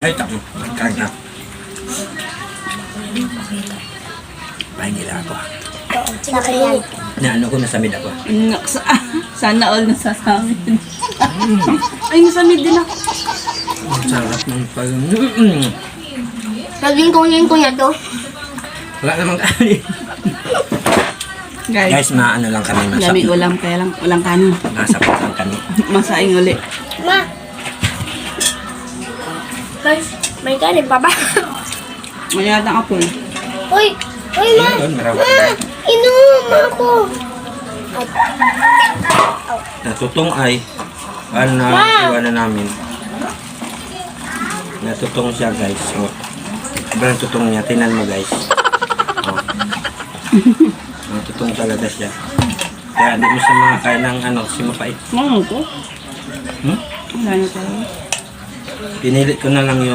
Ay, tako. Kain na. Pahin nila ako. Sakyan. Naano ko, nasamid ako. Sana all nasasamid. Ay, nasamid din ako. Ang sarap ng pag... Naging kunin to. Wala namang kanin. Guys, Guys, maano lang kami. lamig ulam, kaya lang walang kanin. Masapot lang kami. Masaing uli. Ma! May kanin pa ba? Mayroon ang apple. Uy! Uy, ma! Ayun, marawa. Ma! Inom ako! Natutong ay, paano na iwanan namin? Natutong siya, guys. So, sobrang tutong niya. Tingnan mo, guys. Oh. Natutong talaga siya. Kaya di mo siya makakain ng si mapait. Ano to? Hmm? Wala na talaga. Pinilit ko na lang yung